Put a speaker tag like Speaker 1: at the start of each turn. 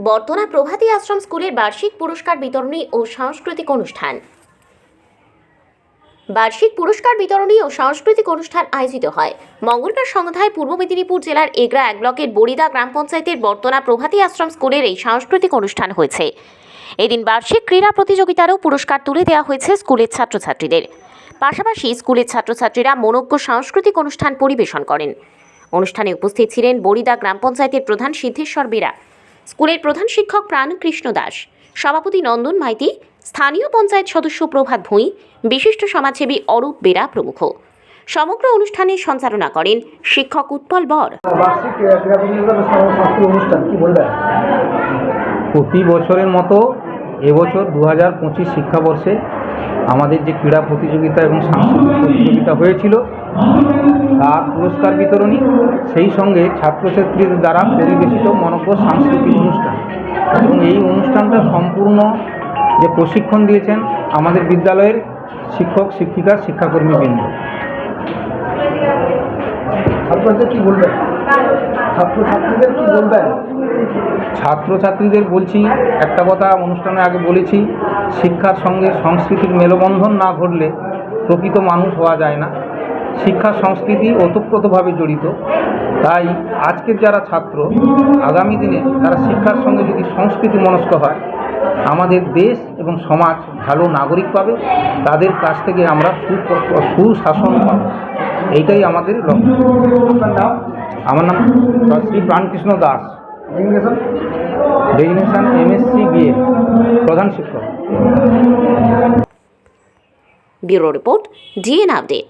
Speaker 1: বর্তনা প্রভাতী আশ্রম স্কুলের বার্ষিক পুরস্কার বিতরণী ও সাংস্কৃতিক অনুষ্ঠান। বার্ষিক পুরস্কার বিতরণী ও সাংস্কৃতিক অনুষ্ঠান আয়োজিত হয় মঙ্গলবার সন্ধ্যায় পূর্ব মেদিনীপুর জেলার এগরা 1 ব্লকের বড়িদা গ্রাম পঞ্চায়েতের বর্তনা প্রভাতী আশ্রম স্কুলের এই সাংস্কৃতিক অনুষ্ঠান হয়েছে। এদিন বার্ষিক ক্রীড়া প্রতিযোগিতারও পুরস্কার তুলে দেওয়া হয়েছে স্কুলের ছাত্রছাত্রীদের। পাশাপাশি স্কুলের ছাত্রছাত্রীরা মনোজ্ঞ সাংস্কৃতিক অনুষ্ঠান পরিবেশন করেন। অনুষ্ঠানে উপস্থিত ছিলেন বড়িদা গ্রাম পঞ্চায়েতের প্রধান সিদ্ধেশ্বর বেরা, স্কুলের প্রধান শিক্ষক প্রাণকৃষ্ণ দাস, সভাপতি নন্দন মাইতি, স্থানীয় পঞ্চায়েত সদস্য প্রভাত ভূঁই, বিশিষ্ট সমাজসেবী অরূপ বেরা প্রমুখ। সমগ্র অনুষ্ঠানে সঞ্চালনা করেন শিক্ষক উৎপল বর।
Speaker 2: প্রতি বছরের মতো এবছর 2025 শিক্ষাবর্ষে আমাদের যে ক্রীড়া প্রতিযোগিতা এবং সাংস্কৃতিক প্রতিযোগিতা হয়েছিল তার পুরস্কার বিতরণী, সেই সঙ্গে ছাত্রছাত্রীদের দ্বারা পরিবেশিত মনোজ্ঞ সাংস্কৃতিক অনুষ্ঠান। এবং এই অনুষ্ঠানটা সম্পূর্ণ যে প্রশিক্ষণ দিয়েছেন আমাদের বিদ্যালয়ের শিক্ষক শিক্ষিকা শিক্ষাকর্মীবৃন্দ।
Speaker 3: ছাত্রদের কি বলবেন? ছাত্রছাত্রীদের কি বলবেন?
Speaker 2: ছাত্রছাত্রীদের বলছি একটা কথা, অনুষ্ঠানের আগে বলেছি, শিক্ষার সঙ্গে সংস্কৃতির মেলবন্ধন না ঘটলে প্রকৃত মানুষ হওয়া যায় না। শিক্ষা সংস্কৃতি ওতপ্রোতভাবে জড়িত। তাই আজকের যারা ছাত্র, আগামী দিনে তারা শিক্ষার সঙ্গে যদি সংস্কৃতি মনস্ক হয়, আমাদের দেশ এবং সমাজ ভালো নাগরিক পাবে, তাদের কাছ থেকে আমরা সুশাসন পাব। এইটাই আমাদের লক্ষ্য।
Speaker 3: আপনার নাম?
Speaker 2: আমার নাম Shri Prankrishna Das,
Speaker 3: designation?
Speaker 2: MSc BA, প্রধান শিক্ষক।
Speaker 1: Bureau report, DN update.